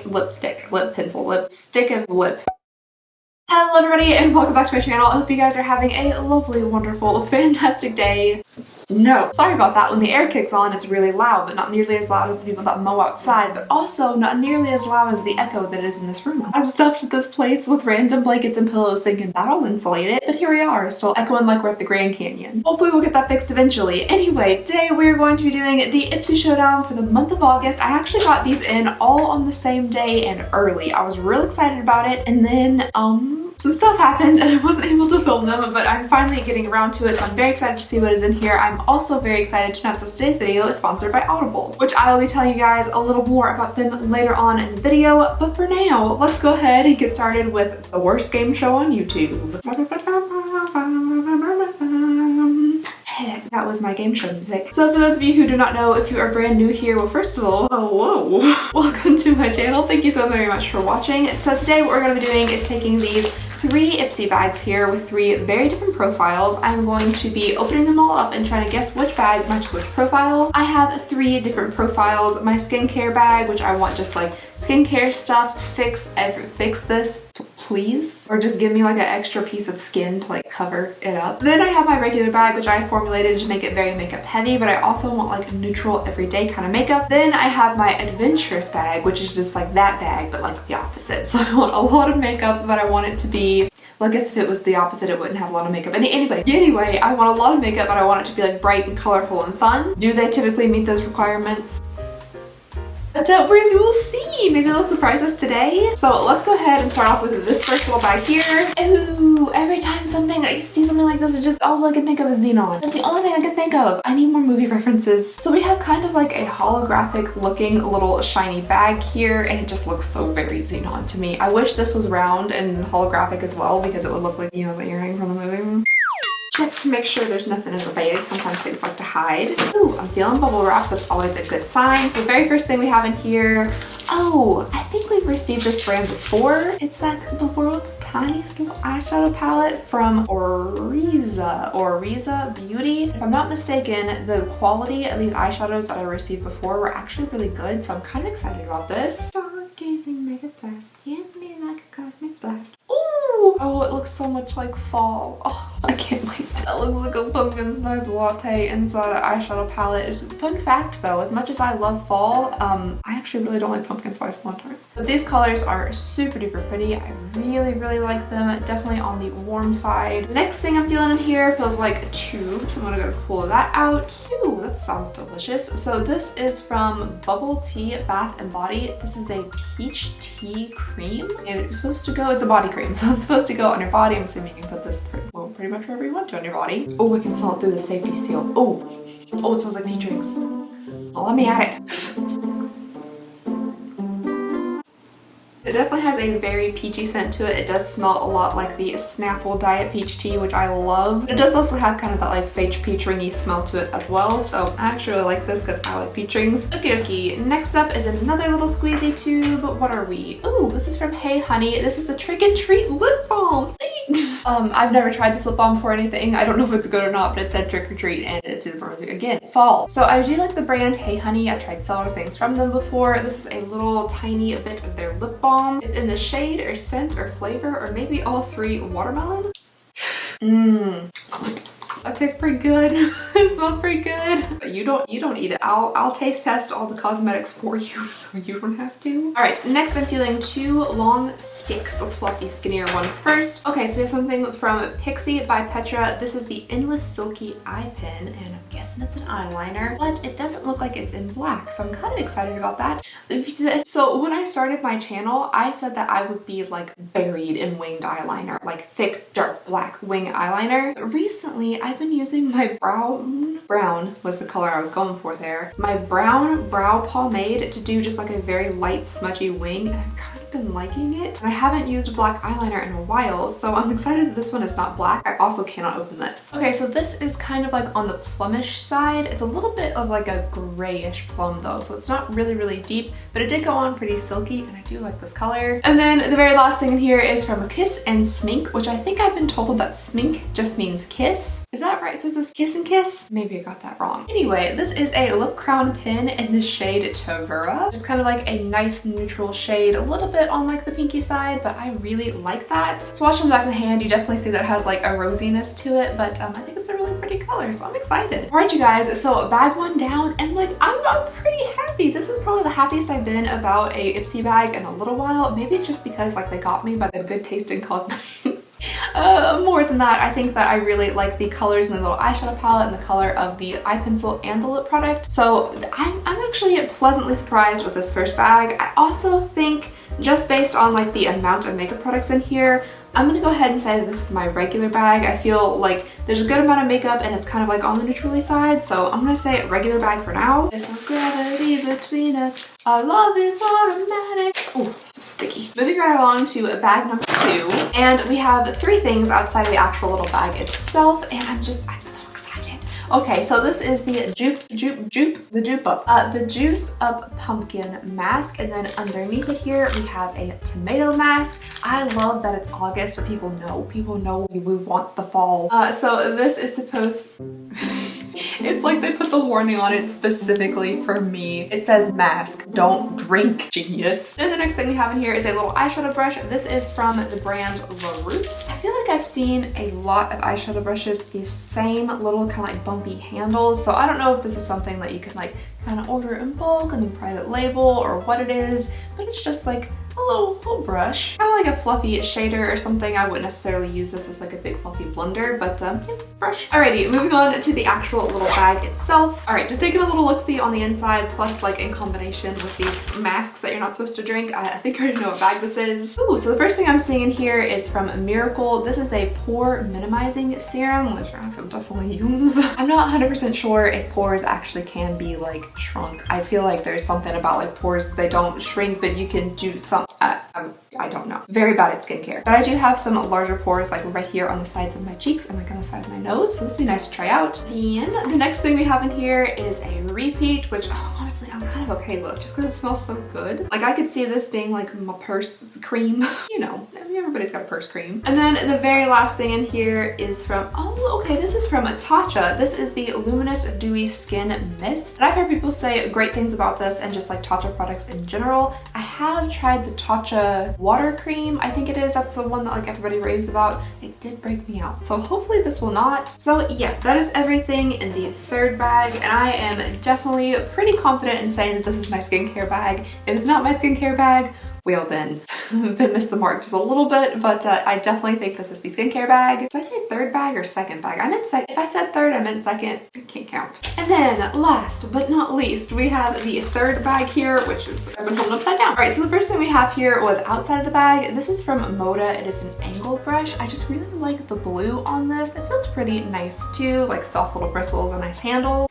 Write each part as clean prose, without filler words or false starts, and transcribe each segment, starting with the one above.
lipstick, lip pencil, lipstick of lip. Hello everybody and welcome back to my channel. I hope you guys are having a lovely, wonderful, fantastic day. No, sorry about that. When the air kicks on, it's really loud, but not nearly as loud as the people that mow outside, but also not nearly as loud as the echo that is in this room. I stuffed this place with random blankets and pillows thinking that'll insulate it, but here we are, still echoing like we're at the Grand Canyon. Hopefully we'll get that fixed eventually. Anyway, today we're going to be doing the Ipsy showdown for the month of August. I actually got these in all on the same day and early. I was real excited about it, and then, some stuff happened and I wasn't able to film them, but I'm finally getting around to it, so I'm very excited to see what is in here. I'm also very excited to announce that today's video is sponsored by Audible, which I will be telling you guys a little more about them later on in the video. But for now, let's go ahead and get started with the worst game show on YouTube. That was my game show music. So for those of you who do not know, if you are brand new here, well, first of all, hello. Welcome to my channel. Thank you so very much for watching. So today what we're going to be doing is taking these 3 Ipsy bags here with 3 very different profiles. I'm going to be opening them all up and trying to guess which bag matches which profile. I have 3 different profiles. My skincare bag, which I want just like skincare stuff, fix this, please. Or just give me like an extra piece of skin to like cover it up. Then I have my regular bag, which I formulated to make it very makeup heavy, but I also want like neutral everyday kind of makeup. Then I have my adventurous bag, which is just like that bag, but like the opposite. So I want a lot of makeup, but I want it to be, well, I guess if it was the opposite, it wouldn't have a lot of makeup. Anyway, I want a lot of makeup, but I want it to be like bright and colorful and fun. Do they typically meet those requirements? But we will see. Maybe they'll surprise us today. So let's go ahead and start off with this first little bag here. Ooh, every time I see something like this, it just all I can think of is Xenon. That's the only thing I can think of. I need more movie references. So we have kind of like a holographic looking little shiny bag here, and it just looks so very Xenon to me. I wish this was round and holographic as well, because it would look like, you know, the earring from the movie. Check to make sure there's nothing in the bag. Sometimes things like to hide. Ooh, I'm feeling bubble wrap. That's always a good sign. So the very first thing we have in here, oh, I think we've received this brand before. It's like the world's tiniest little eyeshadow palette from Oriza Beauty. If I'm not mistaken, the quality of these eyeshadows that I received before were actually really good, so I'm kind of excited about this. Stargazing mega blast, give me like a cosmic blast. Ooh! Oh, it looks so much like fall. Oh, I can't wait. That looks like a pumpkin spice latte inside an eyeshadow palette. Fun fact though, as much as I love fall, I actually really don't like pumpkin spice latte. But these colors are super duper pretty. I really like them. Definitely on the warm side. The next thing I'm feeling in here feels like a tube, so I'm gonna go pull that out. Ooh, that sounds delicious. So this is from Bubble Tea Bath and Body. This is a peach tea cream, and it's supposed to go, it's a body cream, so it's supposed to go on your body. I'm assuming you can put this pretty much wherever you want to on your body. Oh, I can smell it through the safety seal. Oh, it smells like peach rings. Oh, let me at it. It definitely has a very peachy scent to it. It does smell a lot like the Snapple Diet Peach Tea, which I love. It does also have kind of that like fake peach ringy smell to it as well. So I actually really like this because I like peach rings. Okie dokie. Next up is another little squeezy tube. What are we? Ooh, this is from Hey Honey. This is a Trick and Treat lip balm. I've never tried this lip balm for anything. I don't know if it's good or not, but it said trick or treat and it's super rosy. Again, fall. So I do like the brand Hey Honey. I've tried several things from them before. This is a little tiny bit of their lip balm. It's in the shade or scent or flavor or maybe all 3 watermelon. That tastes pretty good. It smells pretty good. But you don't eat it. I'll taste test all the cosmetics for you so you don't have to. All right, next I'm feeling 2 long sticks. Let's pull out the skinnier one first. Okay, so we have something from Pixie by Petra. This is the Endless Silky Eye Pen, and I'm guessing it's an eyeliner, but it doesn't look like it's in black, so I'm kind of excited about that. So when I started my channel, I said that I would be like buried in winged eyeliner, like thick, dark black wing eyeliner. Recently, I've been using my brown was the color I was going for there. My brown brow pomade to do just like a very light smudgy wing, and I'm kind of been liking it. And I haven't used black eyeliner in a while, so I'm excited that this one is not black. I also cannot open this. Okay, so this is kind of like on the plumish side. It's a little bit of like a grayish plum though, so it's not really, really deep, but it did go on pretty silky, and I do like this color. And then the very last thing in here is from Kiss and Smink, which I think I've been told that smink just means kiss. Is that right? So it says kiss and kiss? Maybe I got that wrong. Anyway, this is a lip crown pin in the shade Tavura. Just kind of like a nice neutral shade, a little bit on like the pinky side, but I really like that. Swatch on the back of the hand, you definitely see that it has like a rosiness to it, but I think it's a really pretty color, so I'm excited. All right, you guys, so bag one down, and like I'm pretty happy. This is probably the happiest I've been about a Ipsy bag in a little while. Maybe it's just because like they got me by the good taste in cosmetics. More than that, I think that I really like the colors in the little eyeshadow palette and the color of the eye pencil and the lip product. So I'm actually pleasantly surprised with this first bag. I also think, just based on like the amount of makeup products in here, I'm gonna go ahead and say that this is my regular bag. I feel like there's a good amount of makeup and it's kind of like on the neutrally side, so I'm gonna say regular bag for now. There's no gravity between us. Our love is automatic. Oh, sticky. Moving right along to bag number 2, and we have 3 things outside of the actual little bag itself, and I'm so excited. Okay, so this is the the Juice Up Pumpkin Mask, and then underneath it here we have a tomato mask. I love that it's August, so people know we want the fall. So this is supposed it's like they put the warning on it specifically for me. It says mask, don't drink. Genius. And the next thing we have in here is a little eyeshadow brush. This is from the brand La Roots. I feel like I've seen a lot of eyeshadow brushes with these same little kind of like bumpy handles, so I don't know if this is something that you can like kind of order in bulk and then private label or what it is, but it's just like a little brush. Kind of like a fluffy shader or something. I wouldn't necessarily use this as like a big fluffy blender, but yeah, brush. Alrighty, moving on to the actual little bag itself. Alright, just taking a little look-see on the inside, plus like in combination with these masks that you're not supposed to drink. I think I already know what bag this is. Ooh, so the first thing I'm seeing in here is from Miracle. This is a pore minimizing serum, which I can definitely use. I'm not 100% sure if pores actually can be like shrunk. I feel like there's something about like pores, they don't shrink, but you can do some I don't know. Very bad at skincare. But I do have some larger pores like right here on the sides of my cheeks and like on the side of my nose, so this would be nice to try out. Then the next thing we have in here is a repeat, which honestly I'm kind of okay with just because it smells so good. Like I could see this being like my purse cream. You know, everybody's got a purse cream. And then the very last thing in here is from, this is from Tatcha. This is the Luminous Dewy Skin Mist. And I've heard people say great things about this and just like Tatcha products in general. I have tried the Tatcha water cream, I think it is. That's the one that like everybody raves about. It did break me out, so hopefully this will not. So yeah, that is everything in the third bag, and I am definitely pretty confident in saying that this is my skincare bag. If it's not my skincare bag, well then missed the mark just a little bit, but I definitely think this is the skincare bag. Did I say third bag or second bag? I meant second. If I said third, I meant second. I can't count. And then last but not least, we have the third bag here, which is, I've been holding upside down. All right, so the first thing we have here was outside of the bag. This is from Moda. It is an angle brush. I just really like the blue on this. It feels pretty nice too, like soft little bristles, a nice handle.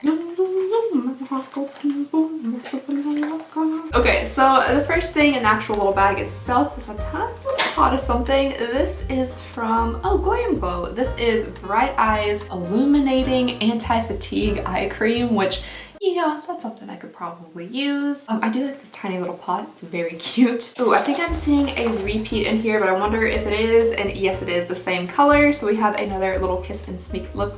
Okay, so the first thing in the actual little bag itself is a tiny little pot of something. This is from, Glam Glow. This is Bright Eyes Illuminating Anti-Fatigue Eye Cream, which, yeah, that's something I could probably use. I do like this tiny little pot. It's very cute. Oh, I think I'm seeing a repeat in here, but I wonder if it is. And yes, it is the same color. So we have another little Kiss and Smink lip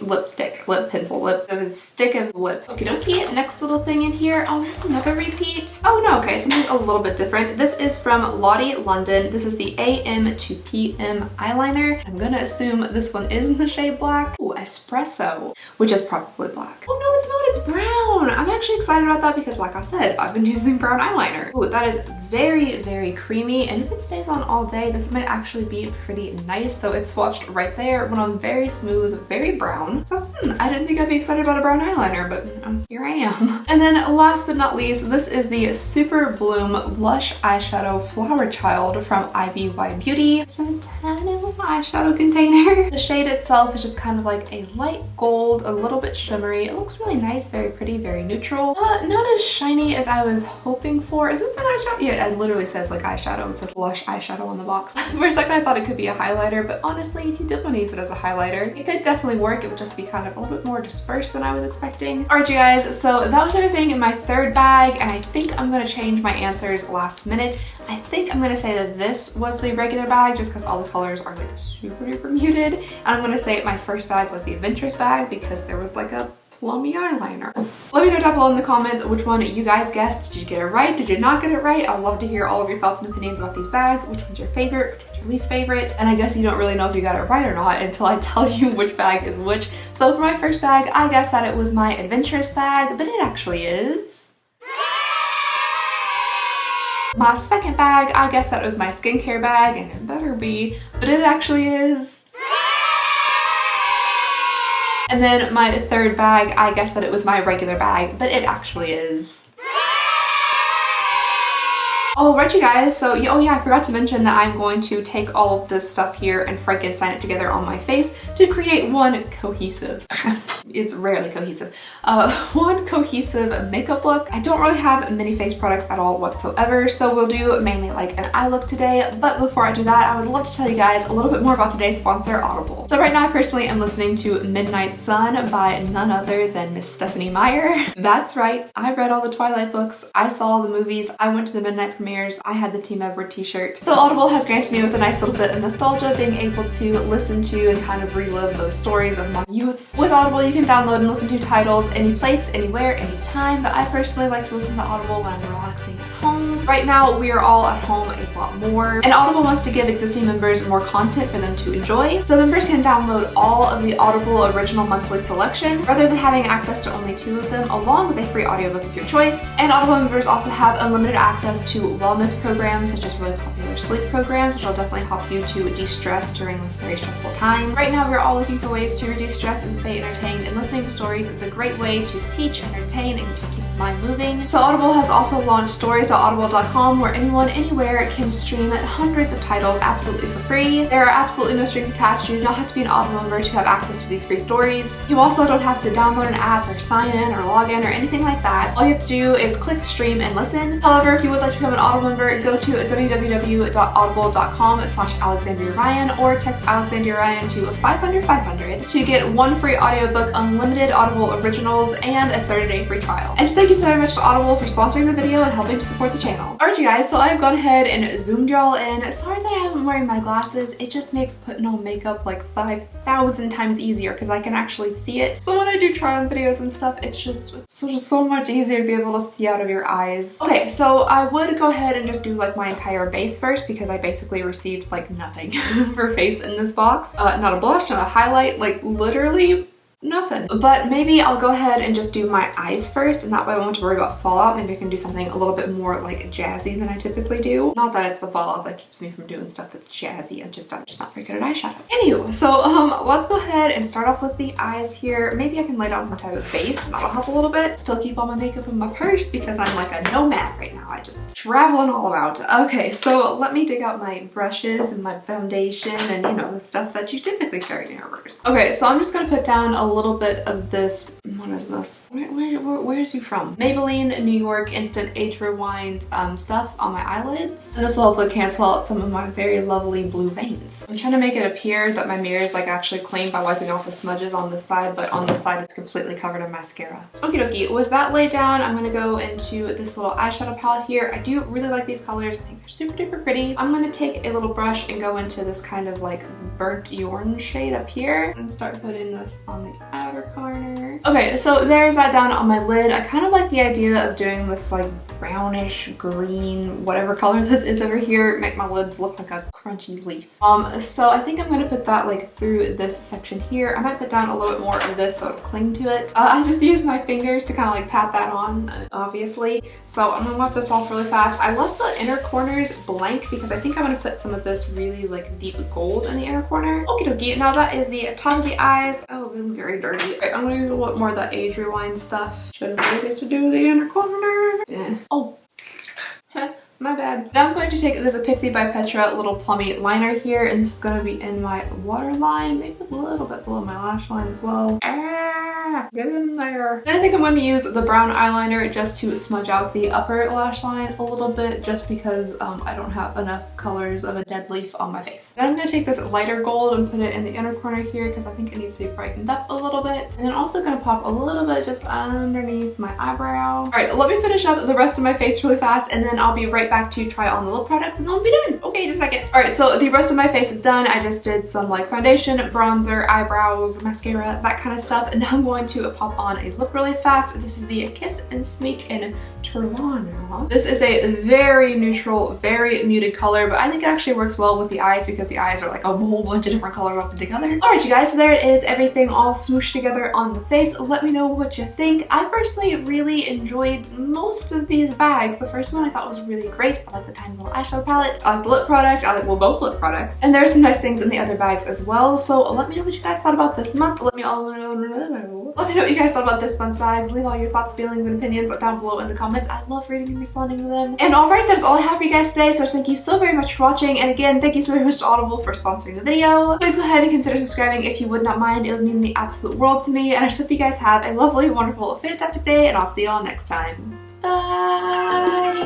lipstick, lip pencil, stick of lip. Okie dokie. Next little thing in here. Oh, is this another repeat? Oh no, okay, it's something a little bit different. This is from Lottie London. This is the AM to PM eyeliner. I'm gonna assume this one is in the shade black. Oh, espresso, which is probably black. Oh no, it's not, it's brown. I'm actually excited about that because like I said, I've been using brown eyeliner. Oh, that is very, very creamy, and if it stays on all day, this might actually be pretty nice. So it's swatched right there, went on very smooth, very brown. So I didn't think I'd be excited about a brown eyeliner, but here I am. And then last but not least, this is the Super Bloom Lush Eyeshadow Flower Child from IBY Beauty. It's a tiny little eyeshadow container. The shade itself is just kind of like a light gold, a little bit shimmery. It looks really nice, very pretty, very neutral. neutral. Not as shiny as I was hoping for. Is this an eyeshadow? Yeah, it literally says like eyeshadow. It says Lush eyeshadow on the box. For a second I thought it could be a highlighter, but honestly, if you did want to use it as a highlighter, it could definitely work. It would just be kind of a little bit more dispersed than I was expecting. Alright you guys, so that was everything in my third bag, and I think I'm gonna change my answers last minute. I think I'm gonna say that this was the regular bag just because all the colors are like super duper muted. And I'm gonna say my first bag was the adventurous bag because there was like a plummy eyeliner. Let me know down below in the comments which one you guys guessed. Did you get it right? Did you not get it right? I would love to hear all of your thoughts and opinions about these bags. Which one's your favorite? Which one's your least favorite? And I guess you don't really know if you got it right or not until I tell you which bag is which. So for my first bag, I guessed that it was my adventurous bag, but it actually is. My second bag, I guessed that it was my skincare bag, and it better be, but it actually is. And then my third bag, I guessed that it was my regular bag, but it actually is. Oh, right you guys, so oh yeah, I forgot to mention that I'm going to take all of this stuff here and Frankenstein it together on my face to create one cohesive, it's rarely cohesive, one cohesive makeup look. I don't really have many face products at all whatsoever, so we'll do mainly like an eye look today. But before I do that, I would love to tell you guys a little bit more about today's sponsor, Audible. So right now I personally am listening to Midnight Sun by none other than Miss Stephanie Meyer. That's right, I read all the Twilight books, I saw all the movies, I went to the midnight premieres, I had the Team Edward t-shirt. So Audible has granted me with a nice little bit of nostalgia, being able to listen to and kind of relive those stories of my youth. With Audible, you can download and listen to titles any place, anywhere, anytime, but I personally like to listen to Audible when I'm relaxing at home. Right now, we are all at home a lot more, and Audible wants to give existing members more content for them to enjoy. So members can download all of the Audible original monthly selection, rather than having access to only 2 of them, along with a free audiobook of your choice. And Audible members also have unlimited access to wellness programs, such as really popular sleep programs, which will definitely help you to de-stress during this very stressful time. Right now, we're all looking for ways to reduce stress and stay entertained, and listening to stories is a great way to teach, entertain, and just keep the mind moving. So Audible has also launched stories.audible.com, where anyone, anywhere can stream hundreds of titles absolutely for free. There are absolutely no strings attached. You do not have to be an Audible member to have access to these free stories. You also don't have to download an app or sign in or log in or anything like that. All you have to do is click stream and listen. However, if you would like to become an Audible member, go to www.audible.com/Alexandria Ryan or text Alexandria Ryan to 500-500 to get 1 free audiobook, unlimited Audible originals, and a 30-day free trial. And just thank you so very much to Audible for sponsoring the video and helping to support the channel. Alright you guys, so I've gone ahead and zoomed y'all in. Sorry that I haven't wearing my glasses. It just makes putting on makeup like 5,000 times easier because I can actually see it. So when I do try on videos and stuff, it's just so much easier to be able to see out of your eyes. Okay, so I would go ahead and just do like my entire base first because I basically received like nothing for face in this box. Not a blush, not a highlight, like literally nothing. But maybe I'll go ahead and just do my eyes first, and that way I won't have to worry about fallout. Maybe I can do something a little bit more like jazzy than I typically do. Not that it's the fallout that keeps me from doing stuff that's jazzy. I'm just not very good at eyeshadow. Anywho, so let's go ahead and start off with the eyes here. Maybe I can lay down some type of base, and that'll help a little bit. Still keep all my makeup in my purse because I'm like a nomad right now. I just traveling all about. Okay, so let me dig out my brushes and my foundation and you know the stuff that you typically carry in your purse. Okay, so I'm just gonna put down a little bit of this. What is this? Where's you from? Maybelline New York Instant Age Rewind stuff on my eyelids. And this will hopefully cancel out some of my very lovely blue veins. I'm trying to make it appear that my mirror is like actually clean by wiping off the smudges on this side, but on this side it's completely covered in mascara. Okie dokie, with that laid down, I'm gonna go into this little eyeshadow palette here. I do really like these colors. I think they're super duper pretty. I'm gonna take a little brush and go into this kind of like burnt orange shade up here and start putting this on the outer corner. Okay, so there's that down on my lid. I kind of like the idea of doing this like brownish green, whatever color this is over here, make my lids look like a crunchy leaf. So I think I'm gonna put that like through this section here. I might put down a little bit more of this so it'll cling to it. I just use my fingers to kind of like pat that on, obviously. So I'm gonna wipe this off really fast. I left the inner corners blank because I think I'm gonna put some of this really like deep gold in the inner corner. Okie dokie, now that is the top of the eyes. Oh, I'm very dirty. Right, I'm gonna use a little more of that Age Rewind stuff. Shouldn't forget to do the inner corner. Yeah. Oh. my bad. Now I'm going to take this Ipsy by Petra little plummy liner here, and this is going to be in my waterline, maybe a little bit below my lash line as well. Get in there. Then I think I'm going to use the brown eyeliner just to smudge out the upper lash line a little bit, just because I don't have enough colors of a dead leaf on my face. Then I'm going to take this lighter gold and put it in the inner corner here because I think it needs to be brightened up a little bit. And then also going to pop a little bit just underneath my eyebrow. All right, let me finish up the rest of my face really fast, and then I'll be right back to try on the lip products, and then we'll be done. Okay, just a second. All right, so the rest of my face is done. I just did some like foundation, bronzer, eyebrows, mascara, that kind of stuff, and now I'm going to pop on a lip really fast. This is the Kiss and Sneak in Turvana. This is a very neutral, very muted color, but I think it actually works well with the eyes because the eyes are like a whole bunch of different colors up together. All right, you guys, so there it is, everything all smooshed together on the face. Let me know what you think. I personally really enjoyed most of these bags. The first one I thought was really great. I like the tiny little eyeshadow palette. I like the lip product. I like, well, both lip products. And there are some nice things in the other bags as well. So let me know what you guys thought about this month. Let me know what you guys thought about this month's bags. Leave all your thoughts, feelings, and opinions down below in the comments. I love reading and responding to them. And alright, that is all I have for you guys today. So thank you so very much for watching. And again, thank you so very much to Audible for sponsoring the video. Please go ahead and consider subscribing if you would not mind. It would mean the absolute world to me. And I just hope you guys have a lovely, wonderful, fantastic day. And I'll see y'all next time. Bye!